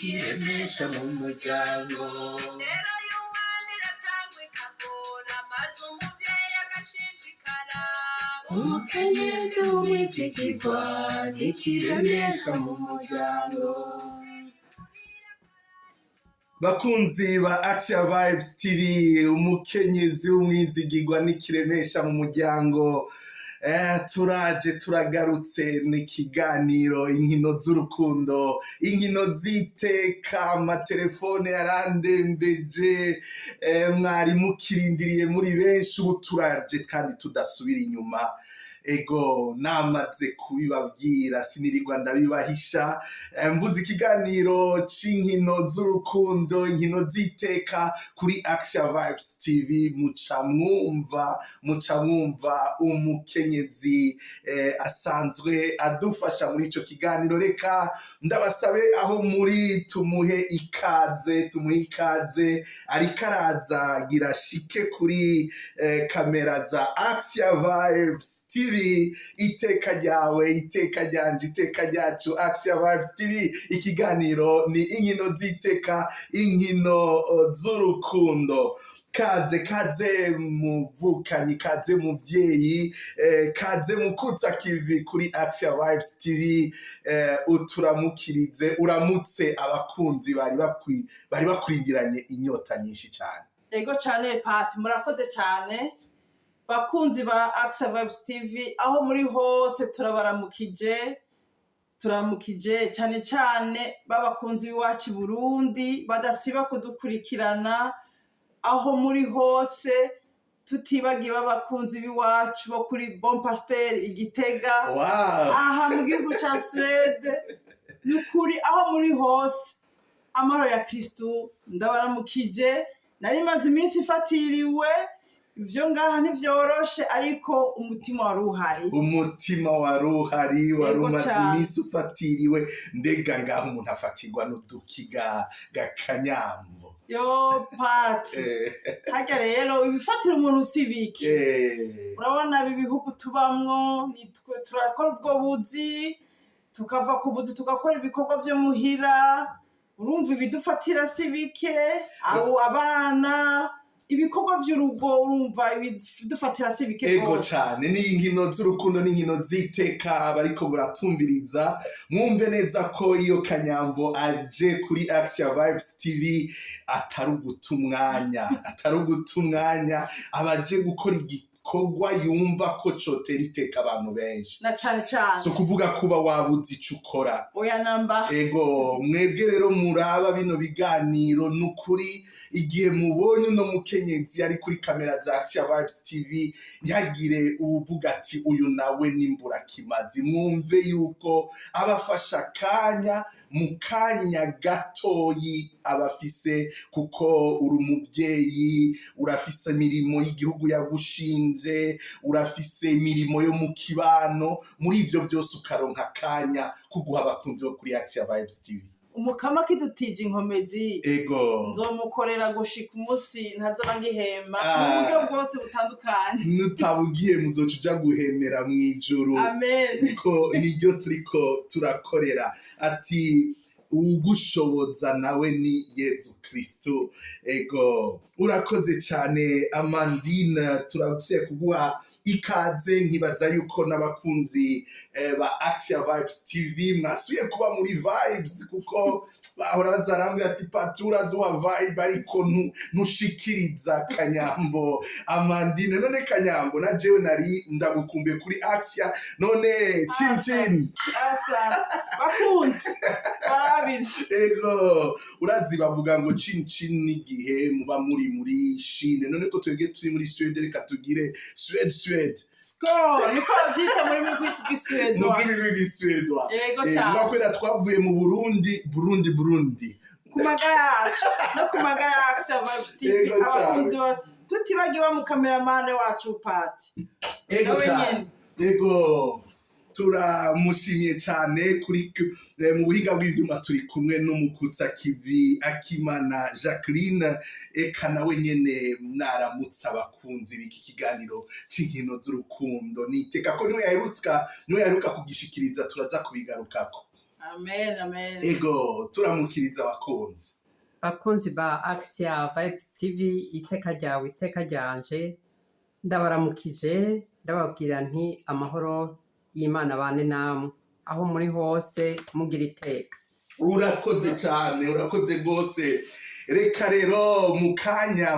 n'ikiremesha mu muryango. Rero y'umwana iratangwa ikagora maze umuvyeyi agashishikara. Umukenyezi w'umwizigirwa n'ikiremesha mu muryango. Bakunzi ba Action Vibes TV, umukenyezi w'umwizigirwa n'ikiremesha mu muryango. Turaje turagarutse n'ikiganiro inkino z'urukundo, inkino z'iteka, amatelefone yarandembeje, mwari mukirindiriye muri benshi, ubu turaje kandi tudasubira inyuma. Ego namaze kubibabwira sinirirwa ndabibahisha, mvuze ikiganiro c'inkino z'urukundo, inkino z'iteka kuri Action Vibes TV. muca mwumva umukenyezi asanzwe adufasha muri ico kiganiro. Reka ndabasabe aho muri tumuhe ikaze, ariko araza gira shike kuri kamera za Action Vibes TV. Iteka ryawe, iteka ryanje, iteka ryacu. Action Vibes TV, ikiganiro ni inkino z'iteka, inkino z'urukundo. Kaze muvukanyi, kaze muvyeyi, kaze mukutsa kivi kuri Action Vibes TV. Uturamukirize, uramutse abakunzi bari bakurindiranye inyota nyinshi cyane. Ego cyane Pat, murakoze cyane bakunzi ba Action Vibes TV, aho muri hose turamukije cyane babakunzi b'iwacu Burundi badasiba kudukurikirana aho muri hose, tutibagiye babakunzi b'iwacu bo kuri Bon Pasteur Igitega. Wow. Aha mu gihugu ca Swede, nukuri aho muri hose amahoro ya Kristo ndabaramukije. Nari maze iminsi ifatiriwe, ivyo ngaha ntivyoroshe, ariko umutima waruhari warumaze iminsi ufatiriwe. Ndega ngaho umuntu afatirwa n'udukiga gakanyambo. Yo Pat, harya rero ibifatira umuntu usibike. Urabona ibi bihugu tubamwo, nitwe turakora ubwo buzi, tukava ku buzi tugakora ibikorwa vyo muhira. Urumva ibidufatira sibike, abo abana, ibikorwa vy'urugo, urumva ibidufatira sibike. Ego cyane, ni inkino z'urukundo, ni inkino z'iteka. Bariko buratumviriza, mwumve neza ko iyo Kanyambo aje kuri Action Vibes TV atari uguta umwanya, abaje gukora igikorwa yumva ko cotera iteka abantu benshi, na cane. So kuvuga kuba wabuze ico ukora, oya namba. Ego mwebwe rero muraba bino biganiro, nukuri igihe mubonye uno mukenyezi ari kuri kamera za Action Vibes TV, ntihagire uvuga ati uyu nawe n'imburakimazi. Mwumve yuko abafasha akanya, mu kanya gatoyi abafise, kuko uri umuvyeyi, urafise imirimo y'igihugu yagushinze, urafise imirimo yo mu kibano. Muri ivyo vyose ukaronka akanya kuguha abakunzi bo kuri Action Vibes TV. Umukama kidutije inkomezi, ego nzomukorera gushika umunsi ntazaba ngihema, mu buryo bwose butandukanye. Nutabugiye muzoca uja guhemera mw'ijuru. Amen. Niko niryo turiko turakorera. Ati ugushoboza nawe ni Yezu Kristo. Ego urakoze cyane Amandine, turagushye kuguha ikaze. Nkibaza yuko n'abakunzi ba Action Vibes TV mwasuye kuba muri vibes, kuko bahora bazarambwira ati Patura duha vibe ariko ntushikiriza Kanyambo. Amandine, none Kanyambo na jewe nari ndagukumbuye kuri Action, none chin bakunzi barabije. Ego urazi bavuga ngo chin n'igihe muba muri Chine, none ko twebwe turi muri Swede, reka tugire Swede. Score niko bavyita muri rw'Iswedwa. Ego cyane. Mwakwera twavuye mu Burundi. Kumaga yacu no kumaga yacu Vibes TV. Abakunzi tutibagiwe mu cameraman wacu Pat. Ego cyane. Ego turamushimiye cyane kuri mu buhinga bw'ivyuma. Turi kumwe n'umukutsa kivi Akimana Jacqueline. Eka nawe nyene mwaramutse abakunzi b'iki kiganiro c'inkino z'urukundo n'iteka, ko niwe yaheruka kugishikiriza, turaza kubigarukako. amen amen. ego turamukiriza abakunzi. bakunzi ba Action Vibes TV, iteka ryawe iteka ryanje, ndabaramukije ndababwira nti amahoro y'Imana bane namwe aho muri hose mugira iteka. Urakoze cyane, urakoze rwose. Reka rero mu kanya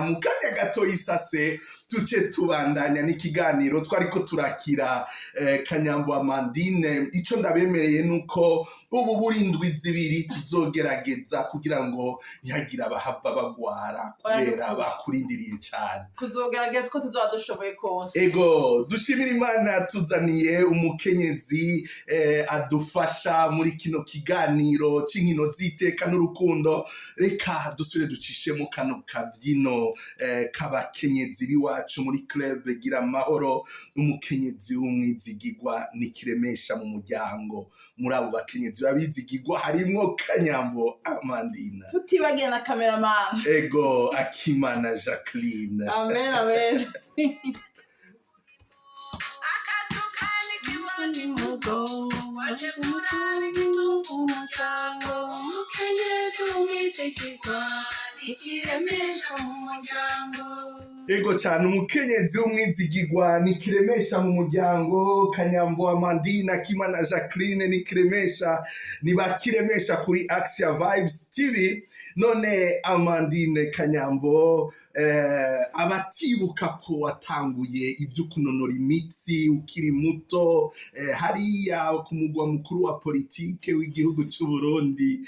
gato isase tuce tubandanya n'ikiganiro twariko turakira Kanyambo Amandine. Ico ndabemereye nuko ubu burindwi zibiri tuzogerageza kugira ngo ntihagira abahava bagwara kubera bakurindiriye cyane. Tuzogerageza ko tuzadushoboye kose. Ego dushimira Imana tuzaniye umukenyezi adufasha muri kino kiganiro c'inkino z'iteka n'urukundo. Reka dusubire ducishemo kano kabyino k'abakenyezi biwacu muri club gira amahoro. Umukenyezi w'umwizigirwa nikiremesha mu muryango. Muri abo bakenyezi babizigirwa harimwo Kanyambo Amandine, tutibagiye na cameraman ego Akimana Jacqueline. Amen amen. akatukani kiboni mugongo waje kurara igitungu umuryango umukenyezi w'umwizigirwa nikiremesha mu muryango. Ego cyane, umukenyezi w'umwizigirwa nikiremesha mu muryango. Kanyambo Amandine, Akimana Jacqueline nikiremesha, nibakiremesha kuri Action Vibes TV. None Amandine Kanyambo, abatibuka ko watanguye ibyo kunonora imitsi ukiri muto hariya ku mugwa mukuru wa politike w'igihugu cy'u Burundi,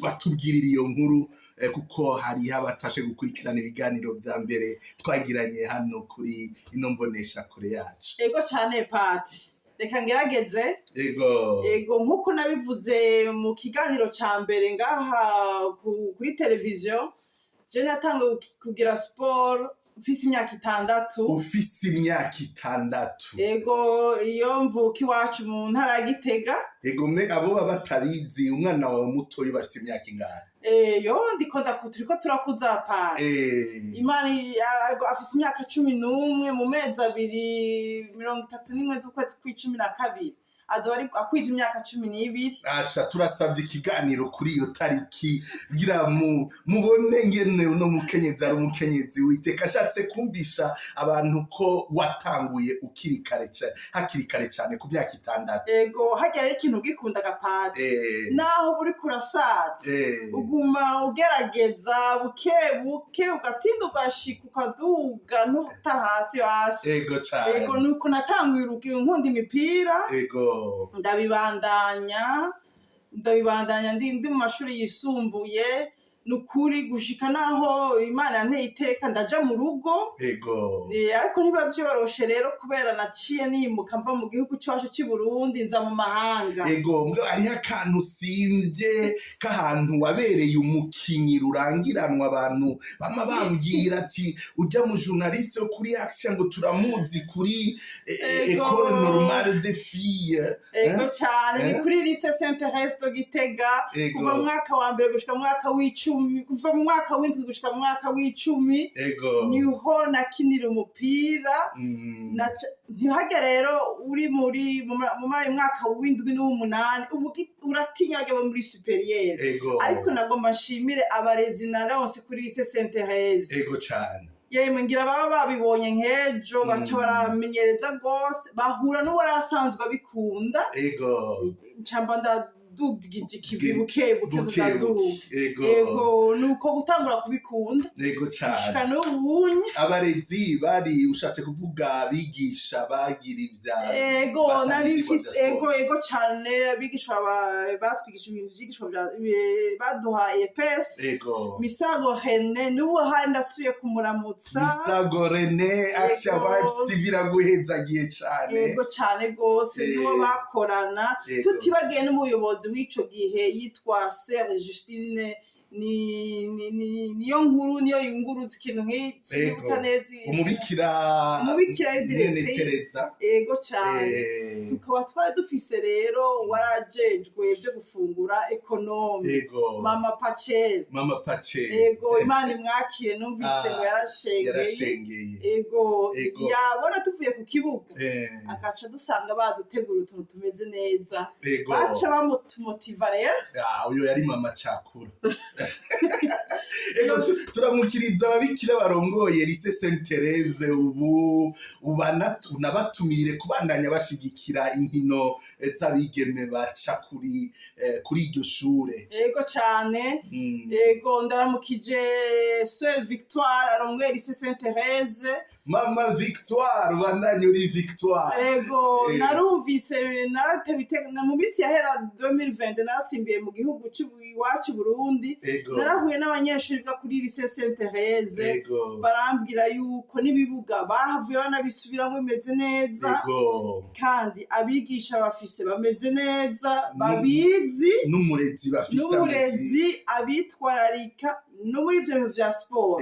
batubwirira iyo nkuru kuko hariho abatashe gukurikirana ibiganiro vya mbere twagiranye hano kuri ino mbonesha kure yacu. Ego cyane Pati, reka ngerageze. Ego nk'uko nabivuze mu kiganiro ca mbere ngaha kuri televiziyo, je natanguye kugira sport mfise imyaka 6. ufise imyaka 6. Ego iyo mvuka iwacu mu ntara ya Gitega. Ego me abo baba batabizi, umwana wawe muto yibafise imyaka ingana? Yo ndikunda turiko turakuza pa. Imana afise imyaka 11 mu mezi 231 z'ukwezi kwa12. Azo ari akwije imyaka 12. Asha turasavye ikiganiro kuri iyo tariki ngira mubone ngene uno mukenyezi ari umukenyezi witeka. Ashatse kumvisha abantu ko watanguye hakiri kare cyane ku myaka 6. Ego hajya ikintu gikunda gapate. Naho buri kurasaza. Uguma ugerageza buke ugatinda ugashika ukaduga ntutahasi hasi. Ego cyane. Ego nuko natanguye urugiye nkunda imipira. Ego ndabibandanya ndi mu mashuri yisumbuye, nukuri gushika naho Imana yanteye iteka ndaja mu rugo. Ego ariko ntiba vyoroshe rero kubera naciye nimuka mva mu gihugu cyacu cy'u Burundi nza mu mahanga. Ego ari akantu simvye k'ahantu wabereye umukinyi rurangiranwa, abantu bama bambwira ati ujya mu journaliste kuri Action ngo turamuzi kuri École Normale des Filles. Ego cyane ni kuri Lycée Saint-Thérèse de Gitega, kuva mu mwaka wa mbere gushika mu mwaka kuva mu mwaka w'indwi gushika mu mwaka w'10. Ego niho nakinira umupira. Ntihajya rero uri mu mwaka w'indwi n'uw'umunani uratinya ajya muri superieur. Ariko nagomba nshimire abarezi naronse kuri Lycée Saint-Thérèse. Ego cyane. Yemwe ngira baba babibonye nk'ejo baca baramenyereza rwose, bahura n'uwari asanzwe abikunda. Ego ncamba dugije kivibuke ego nuko gutangura kubikunda. Ego cyane. Shika n'ubunye abarezi bari ushatse kuvuga bigisha bagira ivya. Ego narifise ego cyane abigisha batwigisha ibintu byigishwa baduha EPS. Ego Misago René n'ubu hari ndasuye kumuramutsa. Misago René Action Vibes TV raguhezagiye cyane. Ego cyane gose n'uwo bakorana, tutibagiye n'umuyobozi w'ico gihe yitwa Sœur Justine niyo nkuru niyo yunguruza ikintu nk'iki neza umubikira ari Nene directrice Teresa ego cyane tukaba twari dufise rero warajejwe byo gufungura ekonome mama Pacel ego Imana imwakire numvise ngo yarashengeye ego yabona tuvuye ku kibuga akaca dusanga badutegura utuntu tumeze neza baca bamumotiva rero uyo yari mama Cakura ego turamukiriza ababikira barongoye Lycée Sainte Thérèse ubu unabatumirire kubandanya bashigikira inkino z'abigeme baca kuri iryo shure ego cyane ego ndaramukije Sœur Victoire arongoye Lycée Sainte Thérèse Mama Victoire bandanye uri Victoire ego narumvise mu minsi yahera 2020 narasimbiye mu gihugu iwacu Burundi narahuye n'abanyeshuri bwa kuri Lycée Sainte Thérèse barambwira yuko n'ibibuga bahavuye banabisubiramo bimeze neza kandi abigisha bafise bameze neza babizi n'umurezi abitwararika no muri ivyo bintu vya siporo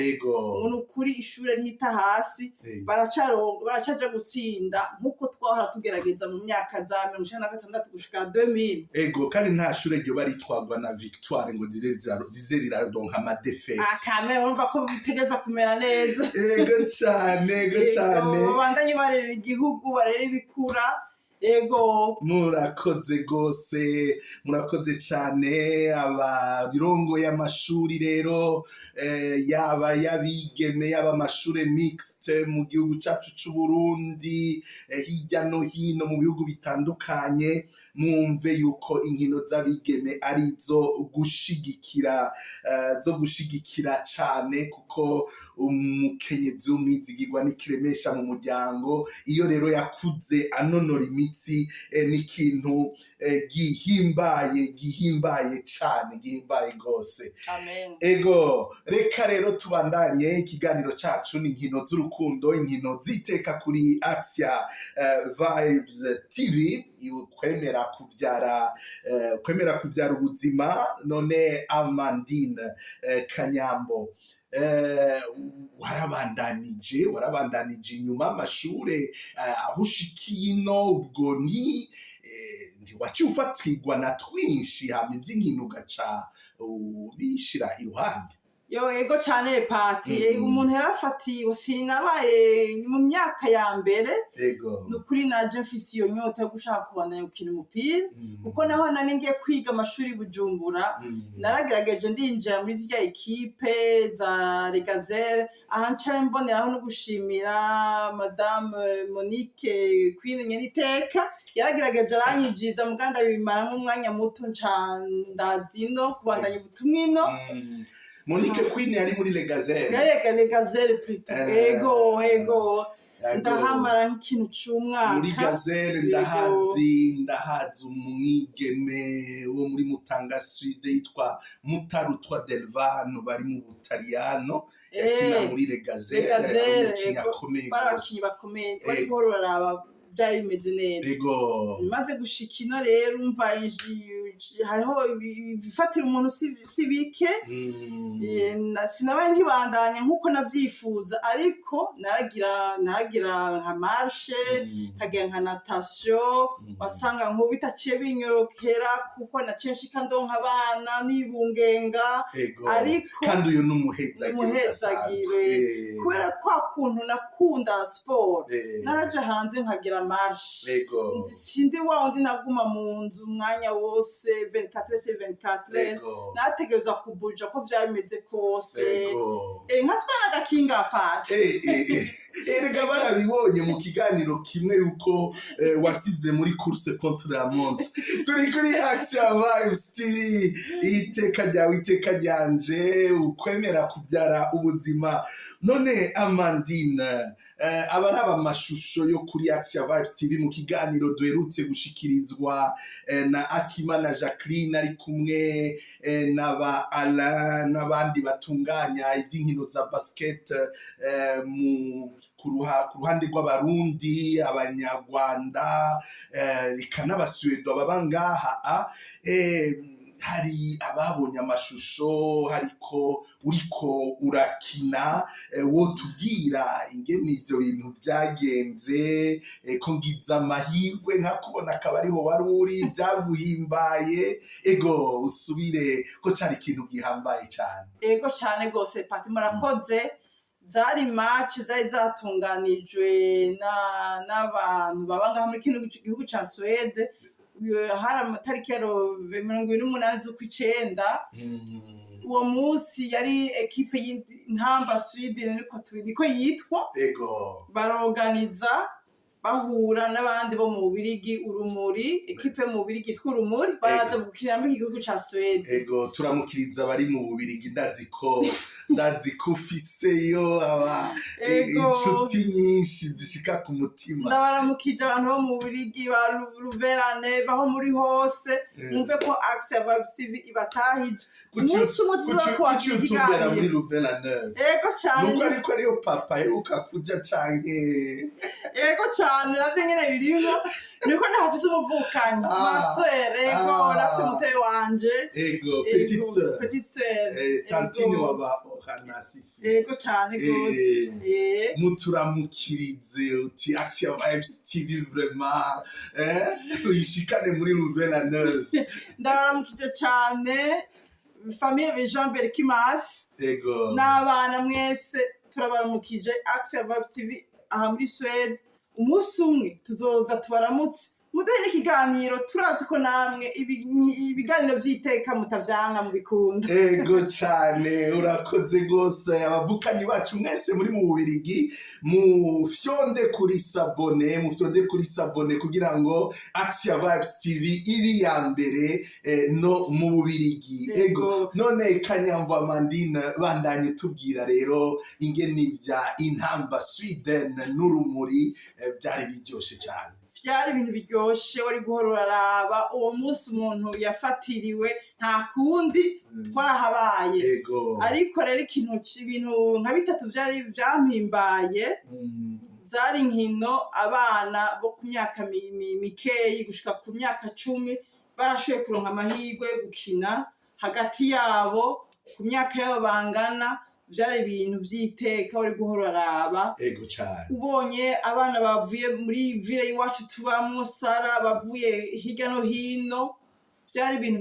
umuntu ukuri ishure rihita hasi baracaja gutsinda nk'uko twahora tugerageza mu myaka za 1996 gushika 2000 ego kandi nta shure ryo baritwarwa na Victoire ngo zize riraronka amadefete kame urumva ko bitegeza kumera neza ego cane babandanye barera igihugu barera ibikura ego murakoze gose murakoze cyane abarongo y'amashuri rero yaba yabigeme yaba amashure mixte mu gihugu cyacu c'u Burundi hirya no hino mu bihugu bitandukanye mwumve yuko inkino z'abigeme ari zo gushigikira cyane kuko umukenyezi w'umwizigirwa n'ikiremesha mu muryango iyo rero yakuze anonora imitsi n'ikintu gihimbaye cyane gihimbaye gose amen ego reka rero tubandanye ikiganiro cacu n'inkino z'urukundo inkino ziteka kuri Axia Vibes TV kwemera kuvyara ubuzima none Amandine Kanyambo warabandanije inyuma amashure aho ushikiye ino ubwo ni waciye ufatirwa na twinshi hama ivy'inkino ugaca ubishira iruhande ego cyane pati umuntu yarafatiwe sinabaye mu myaka ya mbere nukuri naje mfise iyo nyota yo gushaka kubandanya gukina umupira kuko naho nari ngiye kwiga amashuri Bujumbura naragerageje ndinjira muri zirya ekipe za Regazere ahanca mboneraho no gushimira Madame Monique Queen Nyeniteka yaragerageje aranyinjiza muganda bimaramo umwanya muto ndazino kubandanya ubutumwino Monique Queen yari muri Legazere plutôt ego ndahamara nk'ikintu c'umwaka muri Gazere ndahazi umwigeme wo muri Mutanga Sud yitwa Mutarutwa Delvano bari mu Butaliyano yakina muri Legazere barakinyi bakomeye bariko bararaba byari bimeze neza maze gushika ino rero umva hariho bifatira umuntu si bike sinabaye nkibandanya nk'uko navyifuza ariko naragira nka marshe nkagira nka natation wasanga nk'ubu bitaciye binyorokera kuko naciye nshika ndonka abana nibungenga ariko kandi uyu n'umuhezagire kubera kwa kuntu nakunda sport naraja hanze nkagira marshe sindi wawundi naguma mu nzu umwanya wose 24/24 nategereza kubuja ko vyabimeze kose nkatwana agakinga pati erega barabibonye mu kiganiro kimwe yuko wasize muri course contre la montre turi kuri Axia Vibes TV iteka ryanje ukwemera kuvyara ubuzima none Amandine abaraba amashusho yo kuri Axia Vibes TV mu kiganiro duherutse gushikirizwa na Akimana Jacqueline ari kumwe n'aba Alain n'abandi batunganya iby'inkino za basket ku ruhande rw'abarundi abanyarwanda ikanabasuedo baba ngaha hari ababonye amashusho hariko uriko urakina wotubwira ingene ivyo bintu vyagenze ko ngize amahirwe nkakubona akaba ariho wari uri vyaguhimbaye ego usubire ko cari ikintu gihambaye cane. Ego cane gose Pati murakoze. Zari match zari zatunganijwe n'abantu baba ngaha muri kino gihugu ca Swede. Hari amatariki ya 28 z'ukwicenda. Uwo musi yari ekipe y'intamba Sweden niko yitwa. Ego. Baroganiza bahura n'abandi bo mu Bubirigi Urumuri, ekipe mu Bubirigi yitwa Urumuri baraza gukinira muri igihugu ca Swede. Ego turamukiriza bari mu Bubirigi ndazi ko ufiseyo inshuti nyinshi zishika ku mutima. Ndabaramukije abantu bo mu Bubirigi ba Ruverane baho muri hose mwumve ko Axia Vibes TV ibatahije. Umunsi umwe tuzokwakira ikiganiro muri Ruverane. Ego cane. Nuko ariko ariyo papa heruka kuja canke. Ego cane navyo nyene birimo. Niko ntafise umuvukanyi masere ego nafise umuteye wanje. Ego petite sœur. Tantine waba Ohanasisi. Ego cane gose. Muturamukirize uti Axia Vibes TV vraiment uyishikane muri Ruverane. Ndabaramukije cane famille Jean Berkimas. Ego. N'abana mwese turabaramukije Axia Vibes TV aha muri Swede. Umunsi umwe tuzoza tubaramutse muduhe n'ikiganiro turazi ko namwe ibiganiro vy'iteka mutavyanka mu bikunda. Ego cane urakoze gose abavukanyi bacu mwese muri mu Bubirigi mufyonde kuri sabone kugira ngo Axia Vibes TV iri ya mbere no mu Bubirigi. Ego none Kanyambo Amandine bandanye tubwira rero ingene vya intamba Sweden n'Urumuri vyari biryoshe cane. Vyari ibintu biryoshe wari guhora uraraba uwo munsi umuntu yafatiriwe nta kundi twarahabaye. Ariko rero ibintu nka bitatu vyari vyampimbaye. Zari inkino abana bo ku myaka mikeyi gushika ku myaka 10 barashoboye kuronka amahirwe yo gukina hagati yabo ku myaka yabo bangana. Vyari ibintu vy'iteka wari guhora uraraba. Ego cane. Ubonye abana bavuye muri ville y'iwacu tubamwo Sara bavuye hirya no hino vyari ibintu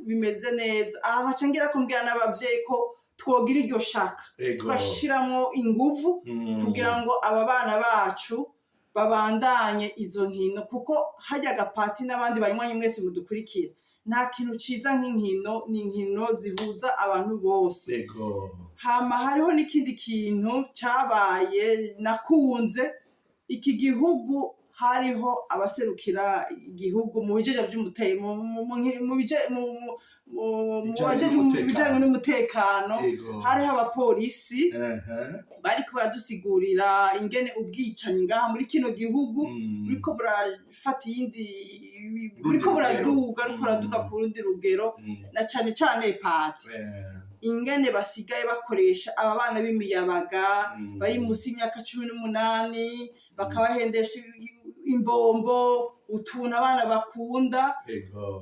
bimeze neza. Aha nkaca ngira ko mbwira n'abavyeyi ko twogira iryo shaka twashiramwo inguvu kugira ngo aba bana bacu babandanye izo nkino kuko harya Agapati n'abandi banywanyi mwese mudukurikira nta kintu ciza nk'inkino ni inkino zihuza abantu bose. Hama hariho n'ikindi kintu cabaye nakunze iki gihugu hariho abaserukira igihugu mu bijeje bijanye n'umutekano. Hariho abapolisi bariko baradusigurira ingene ubwicanyi ngaha muri kino gihugu buriko burafata buriko buraduga ku rundi rugero na cane cane Pati. Ingene basigaye bakoresha aba bana b'imiyabaga bari musi y'imyaka 18 bakabahendesha imbombo utuntu abana bakunda.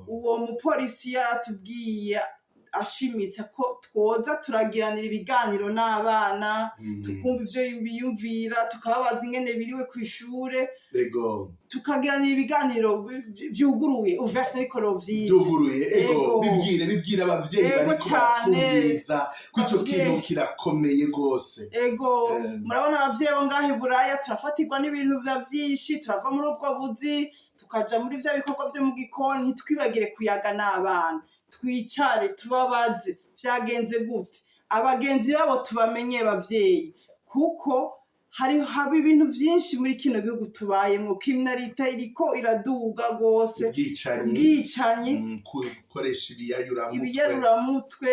Uwo mupolisi yaratubwiye ashimitse ko twoza turagiranira ibiganiro n'abana tukumva ivyo biyumvira tukababaza ingene biriwe kw'ishure tukagiranira ibiganiro vyuguruye ouverte n'ikorovyi vyuguruye. Bibwire abavyeyi bariko batumviriza ko ico kintu kirakomeye gose. Murabona abavyeyi bo ngahe Buraya turafatirwa n'ibintu vyinshi turava muri ubwo buzi tukaja muri vya bikorwa vyo mu gikoni ntitwibagire kuyaga n'abana twicare tubabaze vyagenze gute abagenzi babo tubamenye bavyeyi kuko haba ibintu vyinshi muri kino gihugu tubayemwo criminalite iriko iraduga gose ubwicanyi gukoresha ibiyayuramutwe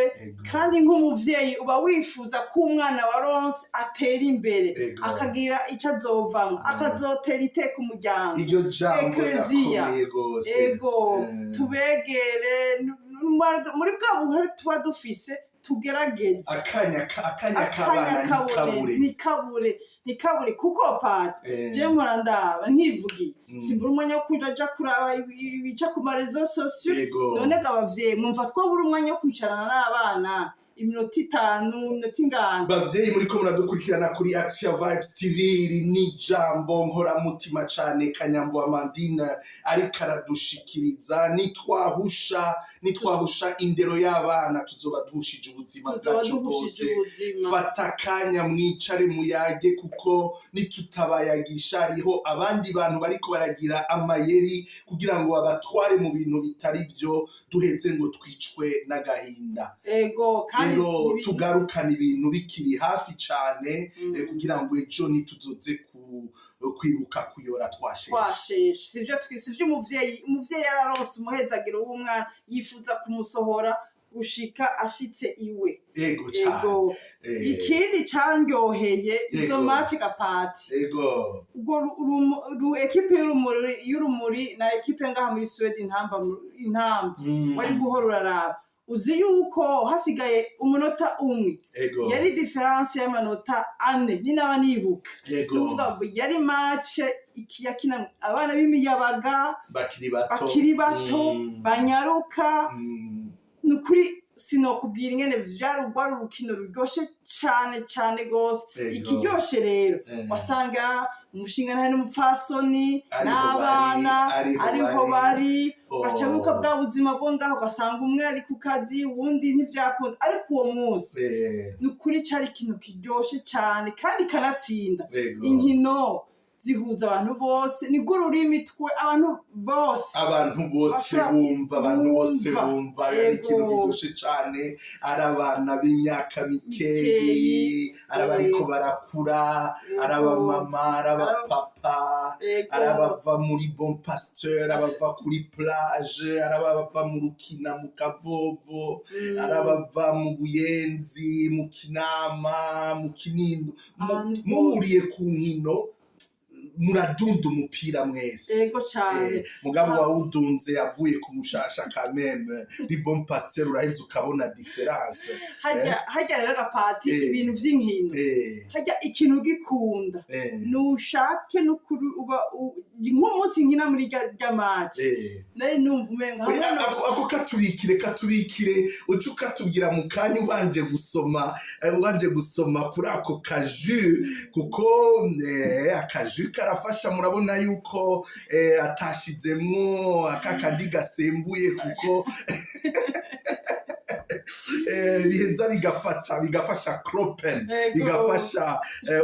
kandi nk'umuvyeyi uba wifuza ko umwana wa ronse atera imbere akagira ico azovamwo akazotera iteka umuryango. Iryo jambo rirakomeye gose. Tubegere muri bwa buhere tuba dufise tugerageze akanya kabana ntikabure kuko pati je mpora ndaba nkivugiye simbura umwanya wo kuja kuraba ibica ku marezo sosiyo none abavyeyi mwumva twobura umwanya wo kwicarana n'abana iminota 5 iminota ingana bavyeyi muriko muradukurikirana kuri Action Vibes TV iri ni jambo nkoramutima cane Kanyambo Amandine ariko aradushikiriza nitwahusha indero y'abana tuzoba duhushije ubuzima bwacu bwose fata kanya mwicare muyage kuko nitutabayagisha ariho abandi bantu bariko baragira amayeri kugira ngo abatware mu bintu bitari byo duheze ngo twicwe n'agahinda ego rero tugarukana ibintu bikiri hafi cyane kugira ngo ejo ntituzoze kwibuka kuyora twasheshe sivyo umuvyeyi yararonse umuhezagiro w'umwana yifuza kumusohora gushika ashitse iwe ego cyane ikindi candyoheye izo match gapati ego ubwo equipe y'urumuri na equipe ngaha muri Sweden intamba wari guhora uraraba uzi yuko hasigaye umunota umwe yari difference y'amanota 4 ninaba nibuka uvuga yari match yakina abana b'imiyabaga bakiri bato banyaruka nukuri sinokubwira ingene vyarugwa urukino ruryoshe cane gose ikiryoshe rero wasanga umushinga ntari n'umupfasoni n'abana ariho bari bacabuka bwa buzima bwo ngaho ugasanga umwe ari ku kazi uwundi ntivyakunze ariko uwo munsi nukuri cari ikintu kiryoshe cane kandi kanatsinda inkino zihuza abantu bose ni gururimi twe abantu bose bumva ari ikintu kiryoshe cane ari abana b'imyaka mikeyi ari abariko barakura ari abamama ari abapapa ari abava muri Bon Pasteur abava kuri plage ari abava mu Rukina mu Kavovo ari abava mu Buyenzi mu Kinama mu Kinindo muhuriye ku nkino muradunda umupira mwese ego cyane mugabo wawudunze yavuye ku mushasha kameme ni Bon Pasteur uraheze ukabona difference hajya rero gapati ibintu vy'inkino hajya ikintu gikunda nushake nukuri uba nk'umunsi nkina muri rya match nari numva umenga ako katubikire ucu katubwira mu kanya ubanje gusoma kuri ako kaju kuko akaju karafasha murabona yuko atashizemwo akakandi gasembuye kuko biheza bigafasha kropen bigafasha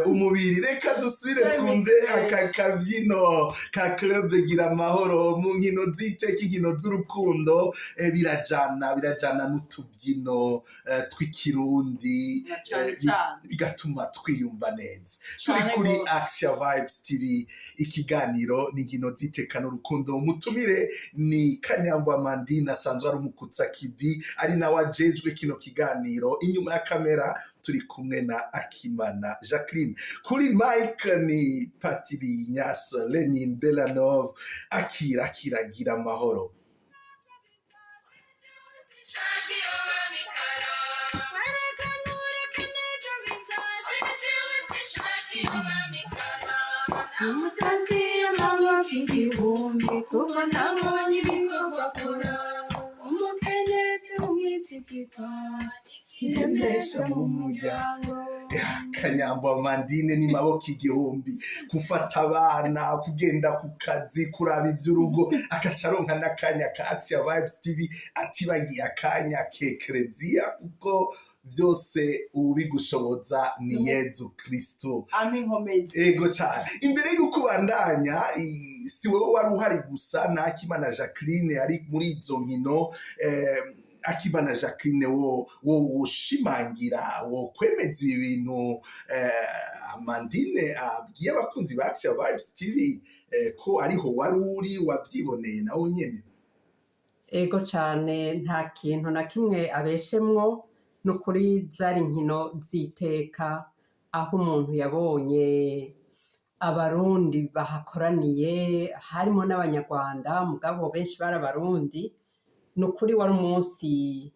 umubiri reka dusubire twumve aka kabyino ka club gira amahoro mu nkino z'iteka inkino z'urukundo birajana n'utubyino tw'ikirundi bigatuma twiyumva neza turi kuri Action Vibes TV ikiganiro n'inkino z'iteka n'urukundo mutumire ni Kanyambo Amandine asanzwe ari umukutsa kivi ari nawe ajejwe kino kiganiro inyuma ya kamera turi kumwe na Akimana Jacqueline kuri Mike ni Patiri Nyasa Lenin Belanov akiragira amahoro umukazi y'amanywa igihumbi kuko nabonye ibikorwa akora umukenyezi umwitikika kiremesha mu muryango Kanyambo Amandine ni maboko igihumbi gufata abana kugenda ku kazi kuraba iby'urugo akacaronka n'akanya ka Action Vibes TV atibagiye akanya kekrezia kuko vyose ubigushoboza ni Yezu Kristo amen nkomezi ego cyane imbere yuko bandanya si wowe wari uhari gusa na Akimana Jacqueline ari muri izo nkino Akimana Jacqueline wo shimangira wo kwemeza ibintu Amandine abwiye abakunzi ba Action Vibes TV ko ariho wari uri wavyiboneye nawe nyene ego cyane nta kintu na kimwe abeshemwo nukuri zari nkino z'iteka aho umuntu yabonye abarundi bahakoraniye harimo n'abanyarwanda mugabo benshi bari abarundi nukuri wari umunsi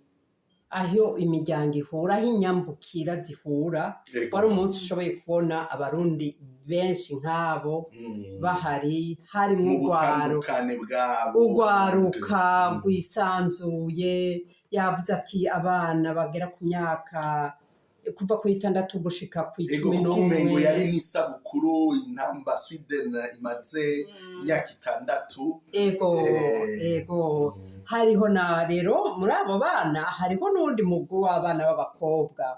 aho imiryango ihura, aho inyambukira zihura, Ego. wari umunsi ushoboye kubona abarundi benshi nk'abo bahari, harimwo mu butandukane bwabo urwaruka rwisanzuye. Yavuze ati abana bagera ku myaka kuva ku 6 gushika ku ego kuko umengo 11. yari n'isabukuru intamba Sweden imaze imyaka 6. Ego hariho na rero muri abo bana hariho n'undi mugwi w'abana b'abakobwa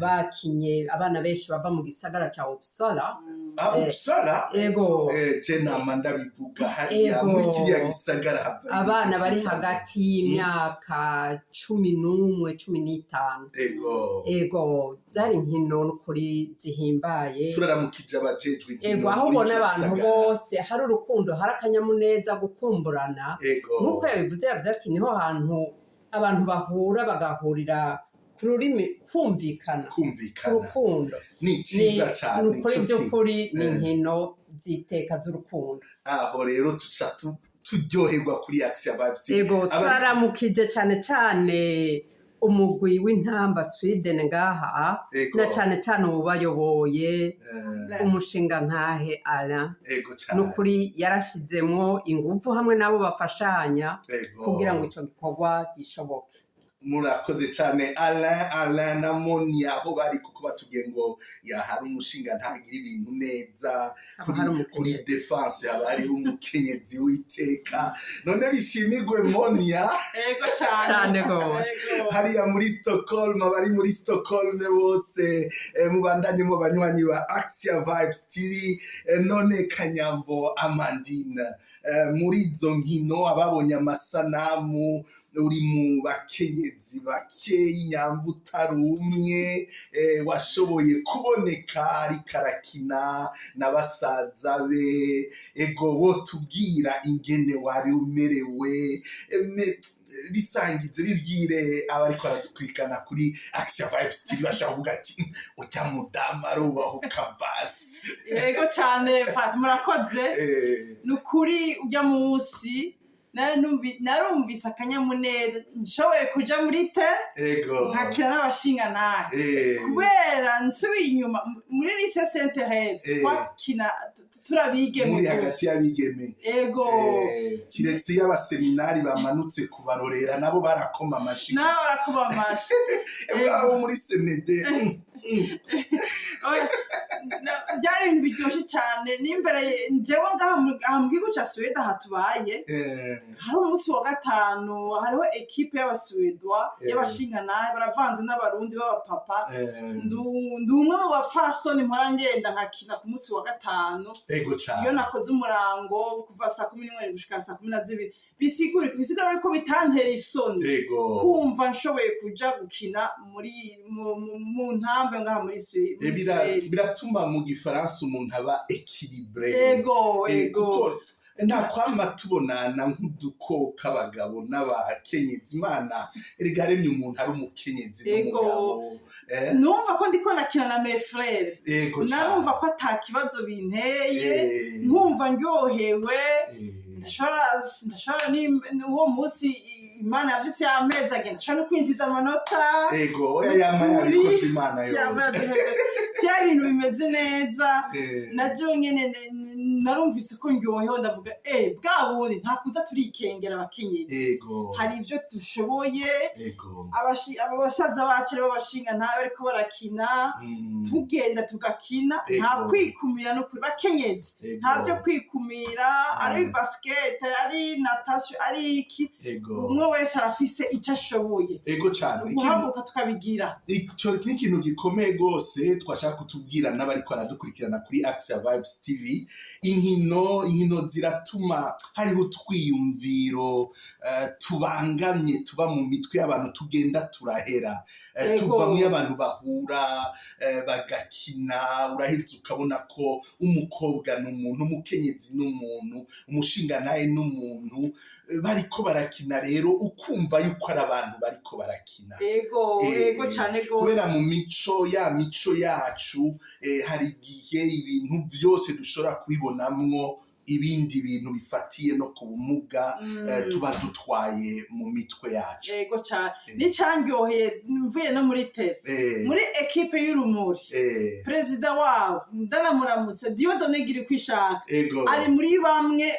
bakinye, abana benshi bava mu gisagara ca Uppsala. Uppsala Ego je nama ndabivuga hariya muri kiriya gisagara hava abana bari hagati y'imyaka 11 15. Ego zari nkino kuri zihimbaye, turaramukije abajejwe ego aho ubona abantu bose hari urukundo, hari akanyamuneza, gukumburana. Nk'uko yabivuze yavuze ati niho hantu abantu bahura bagahurira ku rurimi, kumvikana urukundo ni ciza cyane kuri by'ukuri ni nkino ziteka z'urukundo. Aho rero tuca turyoherwa kuri Action Vibes. Ego turaramukije cyane cyane umugwi w'intamba Sweden ngaha, na cyane cyane ubayoboye umushinga ntahe Alain. Nukuri yarashizemwo ingufu hamwe nabo bafashanya kugira ngo ico gikorwa gishoboke. Murakoze cyane Alain na Monia aho bari kuko batubwiye ngo hari umushinga ntagira ibintu neza kuri defense, haba hariho umukenyezi w'iteka. None bishimirwe Monia. Ego cyane gose hariya muri Stockholm, abari muri Stockholm bose mubandanye mu banywanyi ba Action Vibes TV. None Kanyambo Amandine, muri izo nkino ababonye amasanamu uri mu bakenyezi bakeyi nyambutari umwe washoboye kuboneka ariko arakina na basaza be. Ego wo tubwira ingene wari umerewe, bisangize bibwire abariko baradukurikirana kuri Action Vibes TV bashaka kuvuga ati ujya mudamu arubaho kabasi. Ego cyane Pat, murakoze. Nukuri ujya munsi narumvise akanyamuneza, nshoboye kuja muri te nkakina n'abashinga nahe kubera nsubiye inyuma muri lycée Sainte-Thérèse twakina turabigeme muri hagati y'abigeme. Ego kiretse y'abaseminari bamanutse kubarorera nabo barakoma amashi, abo muri senede byari ibintu biryoshye cyane. n'imbere njyewe ngaha mu gihugu cya Suwede hatubaye hari umunsi wa gatanu, hariho ekipe y'abasuwedwa y'abashinganahe baravanze n'abarundi b'abapapa. ndi umwe mu bafasoni mpora ngenda nkakina ku munsi wa gatanu. iyo nakoze umurango kuva saa 11 gushika saa 12 bisigura ko bitantera isoni kumva nshoboye kuja gukina mu ntambe ngaha muri Suwede. biratuma mu gifaransa umuntu aba équilibré. Ego nta kwama tubonana nk'uduko k'abagabo n'abakenyezi. Imana erega yaremye umuntu ari umukenyezi n'umugabo. numva ko ndiko nakina na mes frères, narumva ko ata kibazo binteye, nkumva ndyohewe. ndashobora uwo munsi Imana yavutse y'amezi agenda ndashobora no kwinjiza amanota. Oya yabikoze Imana yo. Bya bintu bimeze neza. Najyo nyene narumvise ko ndyohewe, ndavuga bwa bundi nta kuza turikengera abakenyezi. Hari ibyo dushoboye. abo basaza bacu b'abashinga ntabe ariko barakina, tugenda tugakina, nta kwikumira no kuri bakenyezi, nta byo kwikumira. Ari basket, ari natation, ari iki, umwe wese arafise icyo ashoboye. Guhaguruka tukabigira. Ico ni ikintu gikomeye gose twashaka kutubwira n'abariko baradukurikirana kuri Action Vibes TV. Inkino ziratuma hariho twiyumviro tubangamye tuba mu mitwe y'abantu tugenda turahera. Tuvamwe abantu bahura bagakina, uraheza ukabona ko umukobwa n'umuntu, umukenyezi n'umuntu, umushinga naye n'umuntu bariko barakina. Rero ukumva yuko ari abantu bariko barakina. Ego cyane gose. Kubera mu mico yacu hari igihe ibintu byose dushobora kubibonamwo ibindi bintu bifatiye no ku bumuga tuba dutwaye mu mitwe yacu. Yego cyane nicandyoheye mvuye no muri tele muri ekipe y'urumuri perezida wabo ndanamuramutse Dieudonné Ngirikwishaka ari muri bamwe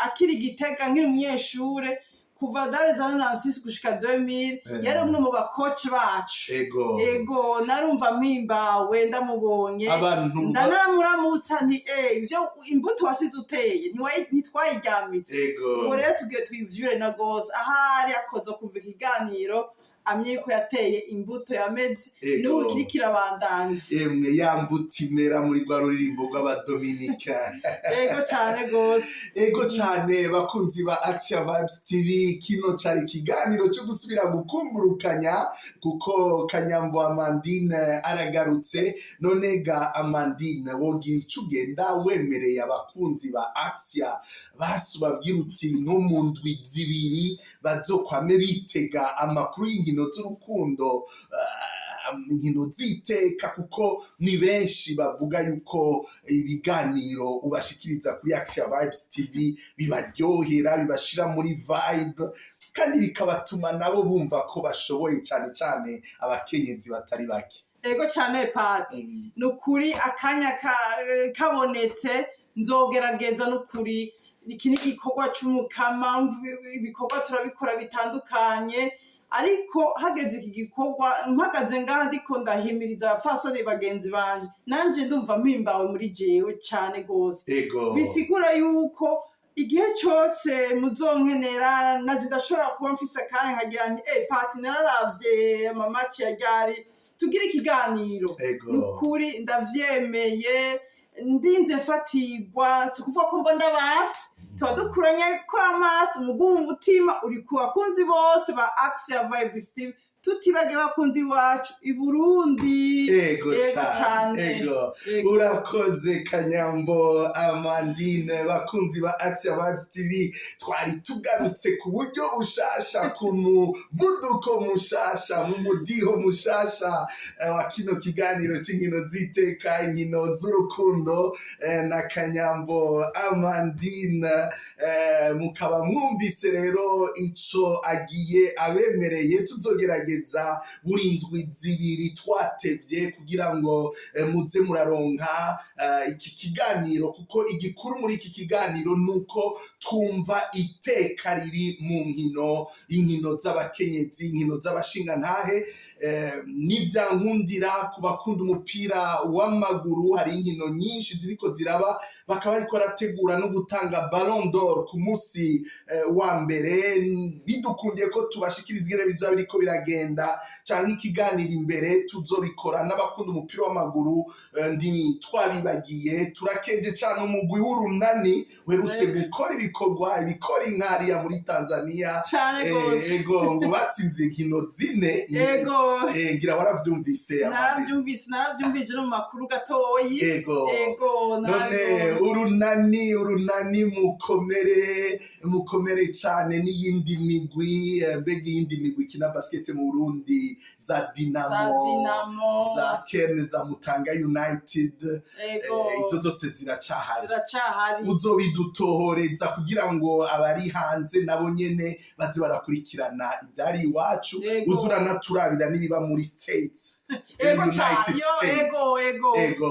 akiri Gitega nkiri umunyeshure kuva dans les années 96 gushika 2000 yari umwe mu bakoci bacu. Ego narumva mpimbawe ndamubonye ndanamuramutsa nti ivyo imbuto wasize uteye ntitwayiryamitse ubu rero tugiye tuyivyure na gose ahari akoze kumva ikiganiro amye ko yateye imbuto yameze n'ubu kiri kirabandanya. Emwe ya mbuto imera muri rwa ruririmbo rw'abadominika. Ego cyane gose. Ego cyane bakunzi ba Action Vibes TV, kino cari ikiganiro cyo gusubira gukumburukanya kuko Kanyambo Amandine aragarutse. None ga Amandine wogira ico ugenda wemereye abakunzi ba Action basubabwira uti no mu ndwi zibiri bazokwame bitega amakuru y'inkino z'urukundo, inkino z'iteka, kuko ni benshi bavuga yuko ibiganiro ubashikiriza kuri Action Vibes TV bibaryohera, bibashira muri vibe kandi bikabatuma nabo bumva ko bashoboye, cyane cyane abakenyezi batari bake. Ego cyane Pati, nukuri akanya kabonetse nzogerageza nukuri. Iki ni igikorwa c'umukama, ibikorwa turabikora bitandukanye, ariko hageze iki gikorwa mpagaze ngaha ndiko ndahimiriza abafasoni bagenzi banje, nanje ndumva mpimbawe muri jewe cyane gose. Bisigura yuko igihe cyose muzonkenera naje ndashobora kuba mfise akanya nkagira nti Pati nararavye amamaci ya ryari tugira ikiganiro. Nukuri ndavyemeye, ndinze fatigwa, sikuvuga ko mbona basi tuba dukuranye ko amaso umugumu umutima uri ku bakunzi bose ba Action Vibes TV, tutibage bakunzi wacu i Burundi. Ego cyane. Urakoze Kanyambo Amandine. Bakunzi ba Action Vibes TV, twari tugarutse ku buryo bushasha, ku muvuduko mushasha, mu mudiho mushasha wa kino kiganiro c'inkino z'iteka, inkino z'urukundo na Kanyambo Amandine. Mukaba mwumvise rero ico agiye abemereye. Tuzogerageza buri ndwi zibiri twatevye kugira ngo muze muraronka iki kiganiro, kuko igikuru muri iki kiganiro nuko twumva iteka riri mu nkino, inkino z'abakenyezi, inkino z'abashingantahe. Nivyankundira ku bakunda umupira w'amaguru, hari inkino nyinshi ziriko ziraba, bakaba ariko barategura no gutanga Ballon d'Or ku munsi wa mbere. Bidukundiye ko tubashikiriza ingene bizoba biriko biragenda canke ikiganiro imbere tuzobikora. N'abakunda umupira w'amaguru ntitwabibagiye, turakeje cane umugwi w'urunani werutse gukora ibikora inkariya muri Tanzania. Ego ngo batsinze inkino zine. Ngira waravyumvise. Naravyumvise no mu makuru gatoyi. None urunani mukomere cane n'iyindi migwi, mbega iyindi migwi kina basket mu Burundi, za Dinamo, za Kerne, za Mutanga United. Izo zose ziracahari. Uzobidutohoreza kugira ngo abari hanze nabo nyene baze barakurikirana ivyari iwacu. Uzuranaturabira nibiba muri States. United States.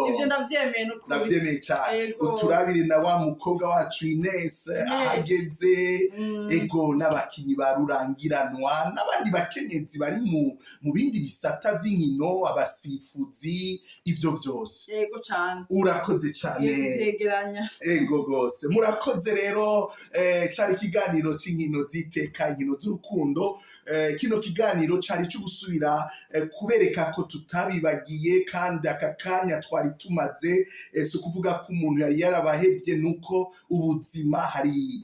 Ivyo ndavyemeye n'ukuri. Ndavyemeye cyane. Uturabire na wa mukobwa wacu Ines ahageze. N'abakinyi barurangiranwa n'abandi bakenyezi bari mu bindi bisata vy'inkino, abasifuzi, ivyo vyose. Urakoze cyane. Gose murakoze rero. Cari ikiganiro c'inkino z'iteka, inkino z'urukundo. Kino kiganiro cari cyo gusubira kubereka ko tutabibagiye, kandi aka kanya twari tumaze so kuvuga ko umuntu yari yarabahebye, nuko ubuzima hari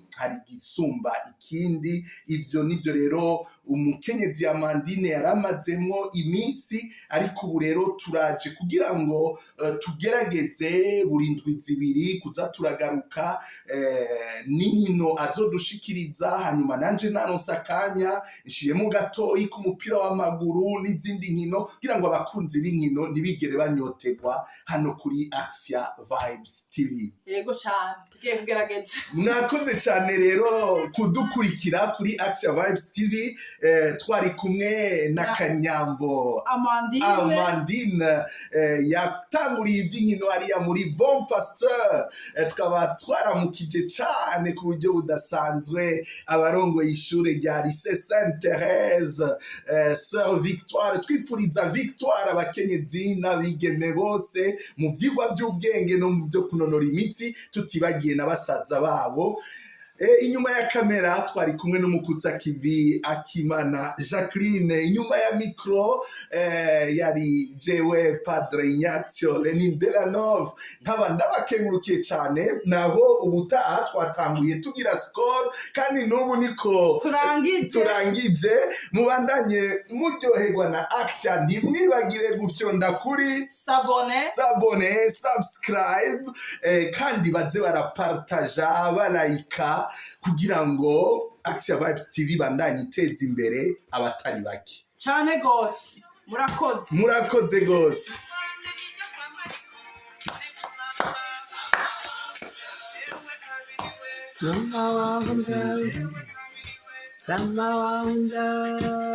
gisumba ikindi. Ivyo nivyo rero umukenyezi Amandine yaramazemwo iminsi, ariko ubu rero turaje kugira ngo tugerageze buri ndwi zibiri kuza turagaruka n'inkino azodushikiriza. Hanyuma nanje naronse akanya nshiyemo gatoyi ku mupira w'amaguru n'izindi nkino kugira ngo abakunzi abakunzi b'inkino ntibigere banyotegwa hano kuri Action Vibes TV. Yego cyane tugiye kugerageza. Mwakoze cyane rero kudukurikira kuri Action Vibes TV. Twari kumwe na Kanyambo Amandine yatanguriye iby'inkino hariya muri Bon Pasteur. Tukaba twaramukije cyane ku buryo budasanzwe abarongoye ishure rya Lycée Sainte-Thérèse, Sœur Victoire. Twipfuriza Victoire abakenyezi n'abigeme bose mu byigwa by'ubwenge no mu byo kunonora imitsi, tutibagiye na basaza babo. Inyuma ya kamera twari kumwe n'umukutsa kivi Akimana Jacqueline, inyuma ya mikro yari jewe Padre Ignazio Lenin Belanov. Nkaba ndabakengurukiye cyane, naho ubutaha twatanguye tugira score kandi n'ubu niko turangije. Mubandanye muryoherwa na Action, ntimwibagire gufyonda kuri sabone subscribe, kandi baze barapartaja balayika kugira ngo Action Vibes TV bandanye iteza imbere abatari bake cyane gose. Murakoze gose. Sama wahunda